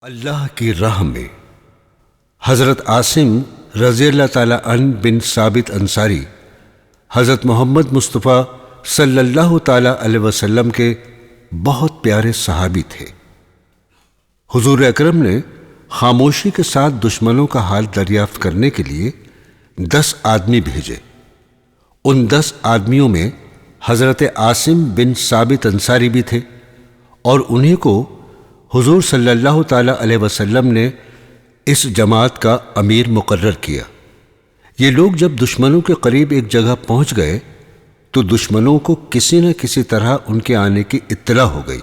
اللہ کی راہ میں حضرت عاصم رضی اللہ تعالیٰ عنہ بن ثابت انصاری حضرت محمد مصطفیٰ صلی اللہ تعالیٰ علیہ وسلم کے بہت پیارے صحابی تھے۔ حضور اکرم نے خاموشی کے ساتھ دشمنوں کا حال دریافت کرنے کے لیے 10 آدمی بھیجے۔ ان 10 آدمیوں میں حضرت عاصم بن ثابت انصاری بھی تھے، اور انہیں کو حضور صلی اللہ تعالیٰ علیہ وسلم نے اس جماعت کا امیر مقرر کیا۔ یہ لوگ جب دشمنوں کے قریب ایک جگہ پہنچ گئے تو دشمنوں کو کسی نہ کسی طرح ان کے آنے کی اطلاع ہو گئی۔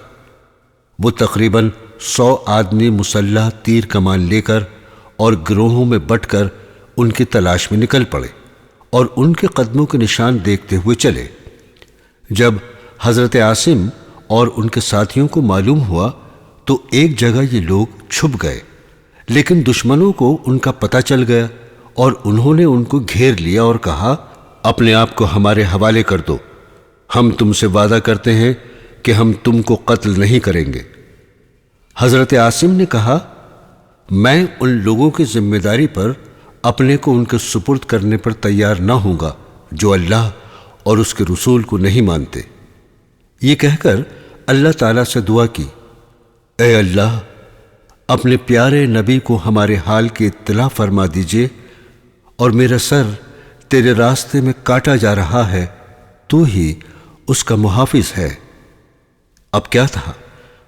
وہ تقریباً 100 آدمی مسلح تیر کمان لے کر اور گروہوں میں بٹ کر ان کی تلاش میں نکل پڑے اور ان کے قدموں کے نشان دیکھتے ہوئے چلے۔ جب حضرت عاصم اور ان کے ساتھیوں کو معلوم ہوا تو ایک جگہ یہ لوگ چھپ گئے، لیکن دشمنوں کو ان کا پتہ چل گیا اور انہوں نے ان کو گھیر لیا اور کہا، اپنے آپ کو ہمارے حوالے کر دو، ہم تم سے وعدہ کرتے ہیں کہ ہم تم کو قتل نہیں کریں گے۔ حضرت عاصم نے کہا، میں ان لوگوں کی ذمہ داری پر اپنے کو ان کے سپرد کرنے پر تیار نہ ہوں گا جو اللہ اور اس کے رسول کو نہیں مانتے۔ یہ کہہ کر اللہ تعالیٰ سے دعا کی، اے اللہ، اپنے پیارے نبی کو ہمارے حال کی اطلاع فرما دیجئے، اور میرا سر تیرے راستے میں کاٹا جا رہا ہے، تو ہی اس کا محافظ ہے۔ اب کیا تھا،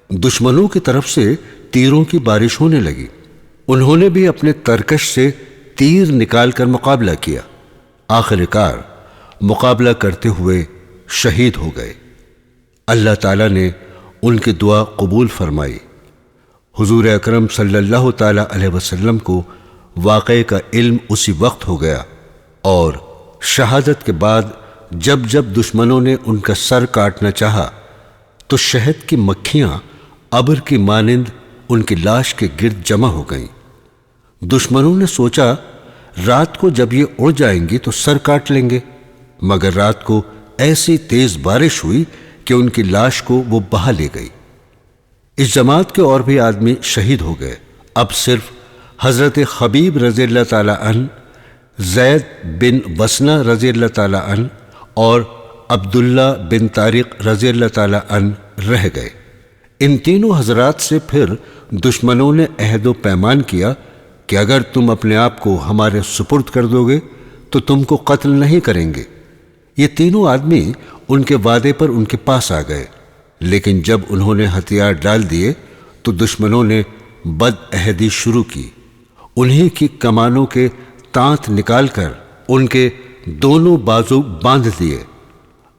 دشمنوں کی طرف سے تیروں کی بارش ہونے لگی۔ انہوں نے بھی اپنے ترکش سے تیر نکال کر مقابلہ کیا۔ آخر کار مقابلہ کرتے ہوئے شہید ہو گئے۔ اللہ تعالیٰ نے ان کی دعا قبول فرمائی۔ حضور اکرم صلی اللہ تعالیٰ علیہ وسلم کو واقعے کا علم اسی وقت ہو گیا، اور شہادت کے بعد جب جب دشمنوں نے ان کا سر کاٹنا چاہا تو شہد کی مکھیاں ابر کی مانند ان کی لاش کے گرد جمع ہو گئیں۔ دشمنوں نے سوچا رات کو جب یہ اڑ جائیں گی تو سر کاٹ لیں گے، مگر رات کو ایسی تیز بارش ہوئی کہ ان کی لاش کو وہ بہا لے گئی۔ اس جماعت کے اور بھی آدمی شہید ہو گئے۔ اب صرف حضرت خبیب رضی اللہ تعالیٰ عنہ، زید بن وسنہ رضی اللہ تعالیٰ عنہ اور عبداللہ بن طارق رضی اللہ تعالیٰ عنہ رہ گئے۔ ان تینوں حضرات سے پھر دشمنوں نے عہد و پیمان کیا کہ اگر تم اپنے آپ کو ہمارے سپرد کر دو گے تو تم کو قتل نہیں کریں گے۔ یہ تینوں آدمی ان کے وعدے پر ان کے پاس آ گئے، لیکن جب انہوں نے ہتھیار ڈال دیے تو دشمنوں نے بد عہدی شروع کی۔ انہی کی کمانوں کے تانت نکال کر ان کے دونوں بازو باندھ دیے۔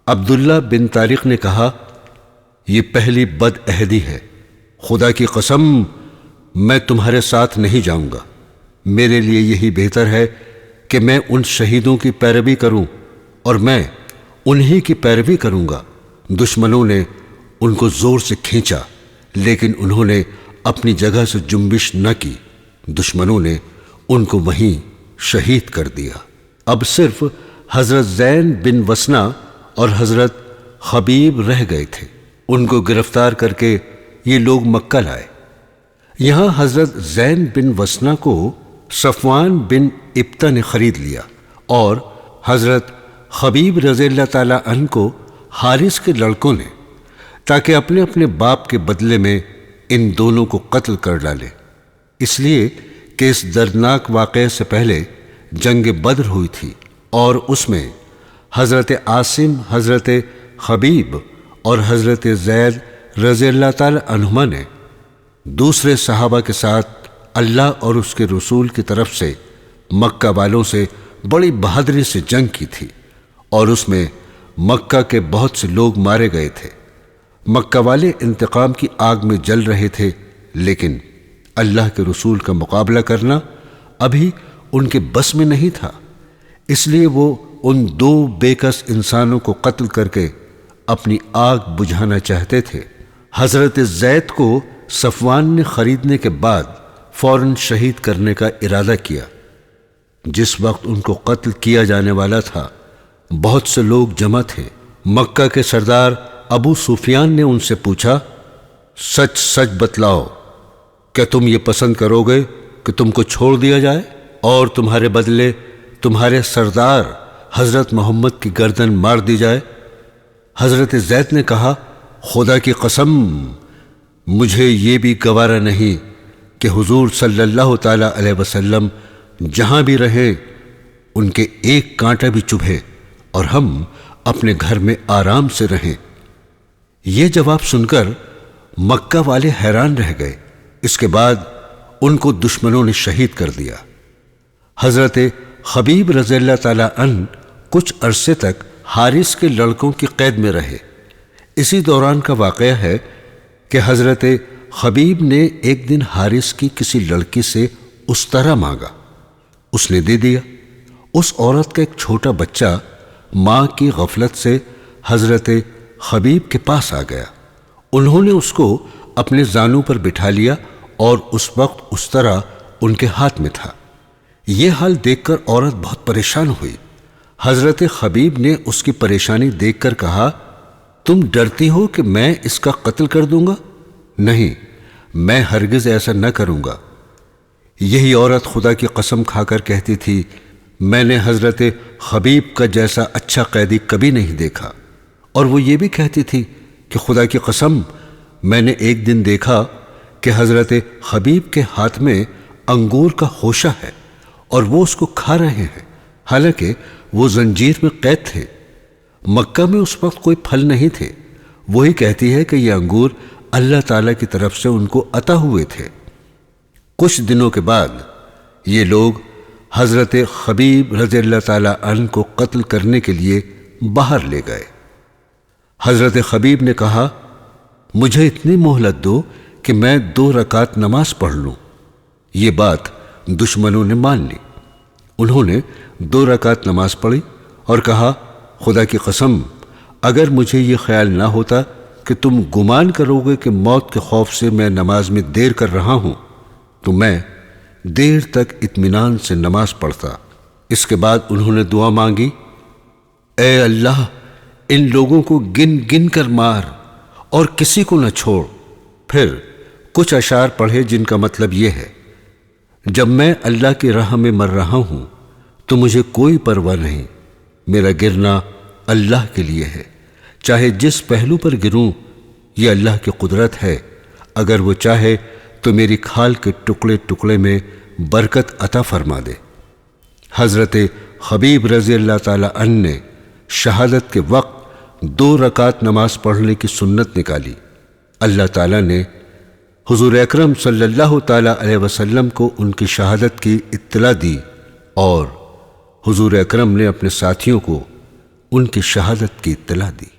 عبداللہ بن طارق نے کہا، یہ پہلی بد عہدی ہے، خدا کی قسم میں تمہارے ساتھ نہیں جاؤں گا۔ میرے لیے یہی بہتر ہے کہ میں ان شہیدوں کی پیروی کروں، اور میں انہی کی پیروی کروں گا۔ دشمنوں نے ان کو زور سے کھینچا، لیکن انہوں نے اپنی جگہ سے جنبش نہ کی۔ دشمنوں نے ان کو وہیں شہید کر دیا۔ اب صرف حضرت زین بن وسنہ اور حضرت خبیب رہ گئے تھے۔ ان کو گرفتار کر کے یہ لوگ مکہ لائے۔ یہاں حضرت زین بن وسنہ کو صفوان بن ابتہ نے خرید لیا، اور حضرت خبیب رضی اللہ تعالیٰ عنہ کو حارث کے لڑکوں نے، تاکہ اپنے اپنے باپ کے بدلے میں ان دونوں کو قتل کر ڈالے، اس لیے کہ اس دردناک واقعے سے پہلے جنگ بدر ہوئی تھی، اور اس میں حضرت عاصم، حضرت خبیب اور حضرت زید رضی اللہ تعالیٰ عنہما نے دوسرے صحابہ کے ساتھ اللہ اور اس کے رسول کی طرف سے مکہ والوں سے بڑی بہادری سے جنگ کی تھی، اور اس میں مکہ کے بہت سے لوگ مارے گئے تھے۔ مکہ والے انتقام کی آگ میں جل رہے تھے، لیکن اللہ کے رسول کا مقابلہ کرنا ابھی ان کے بس میں نہیں تھا، اس لیے وہ ان 2 بے کس انسانوں کو قتل کر کے اپنی آگ بجھانا چاہتے تھے۔ حضرت زید کو صفوان نے خریدنے کے بعد فوراً شہید کرنے کا ارادہ کیا۔ جس وقت ان کو قتل کیا جانے والا تھا، بہت سے لوگ جمع تھے۔ مکہ کے سردار ابو سفیان نے ان سے پوچھا، سچ سچ بتلاؤ کیا تم یہ پسند کرو گے کہ تم کو چھوڑ دیا جائے اور تمہارے بدلے تمہارے سردار حضرت محمد کی گردن مار دی جائے؟ حضرت زید نے کہا، خدا کی قسم، مجھے یہ بھی گوارا نہیں کہ حضور صلی اللہ تعالی علیہ وسلم جہاں بھی رہیں ان کے ایک کانٹا بھی چبھے اور ہم اپنے گھر میں آرام سے رہیں۔ یہ جواب سن کر مکہ والے حیران رہ گئے۔ اس کے بعد ان کو دشمنوں نے شہید کر دیا۔ حضرت خبیب رضی اللہ تعالی عنہ کچھ عرصے تک حارث کے لڑکوں کی قید میں رہے۔ اسی دوران کا واقعہ ہے کہ حضرت خبیب نے ایک دن حارث کی کسی لڑکی سے استرا مانگا، اس نے دے دیا۔ اس عورت کا ایک چھوٹا بچہ ماں کی غفلت سے حضرت خبیب کے پاس آ گیا۔ انہوں نے اس کو اپنے زانوں پر بٹھا لیا اور اس وقت استرا ان کے ہاتھ میں تھا۔ یہ حال دیکھ کر عورت بہت پریشان ہوئی۔ حضرت خبیب نے اس کی پریشانی دیکھ کر کہا، تم ڈرتی ہو کہ میں اس کا قتل کر دوں گا؟ نہیں، میں ہرگز ایسا نہ کروں گا۔ یہی عورت خدا کی قسم کھا کر کہتی تھی، میں نے حضرت خبیب کا جیسا اچھا قیدی کبھی نہیں دیکھا۔ اور وہ یہ بھی کہتی تھی کہ خدا کی قسم، میں نے ایک دن دیکھا کہ حضرت خبیب کے ہاتھ میں انگور کا خوشہ ہے اور وہ اس کو کھا رہے ہیں، حالانکہ وہ زنجیر میں قید تھے۔ مکہ میں اس وقت کوئی پھل نہیں تھے۔ وہی کہتی ہے کہ یہ انگور اللہ تعالیٰ کی طرف سے ان کو عطا ہوئے تھے۔ کچھ دنوں کے بعد یہ لوگ حضرت خبیب رضی اللہ تعالیٰ عنہ کو قتل کرنے کے لیے باہر لے گئے۔ حضرت خبیب نے کہا، مجھے اتنی مہلت دو کہ میں 2 رکعت نماز پڑھ لوں۔ یہ بات دشمنوں نے مان لی۔ انہوں نے 2 رکعت نماز پڑھی اور کہا، خدا کی قسم، اگر مجھے یہ خیال نہ ہوتا کہ تم گمان کرو گے کہ موت کے خوف سے میں نماز میں دیر کر رہا ہوں تو میں دیر تک اطمینان سے نماز پڑھتا۔ اس کے بعد انہوں نے دعا مانگی، اے اللہ، ان لوگوں کو گن گن کر مار اور کسی کو نہ چھوڑ۔ پھر کچھ اشعار پڑھے جن کا مطلب یہ ہے، جب میں اللہ کی راہ میں مر رہا ہوں تو مجھے کوئی پرواہ نہیں، میرا گرنا اللہ کے لیے ہے، چاہے جس پہلو پر گروں یہ اللہ کی قدرت ہے، اگر وہ چاہے تو میری کھال کے ٹکڑے ٹکڑے میں برکت عطا فرما دے۔ حضرت خبیب رضی اللہ تعالی عنہ نے شہادت کے وقت 2 رکعت نماز پڑھنے کی سنت نکالی۔ اللہ تعالیٰ نے حضور اکرم صلی اللہ تعالی علیہ وسلم کو ان کی شہادت کی اطلاع دی اور حضور اکرم نے اپنے ساتھیوں کو ان کی شہادت کی اطلاع دی۔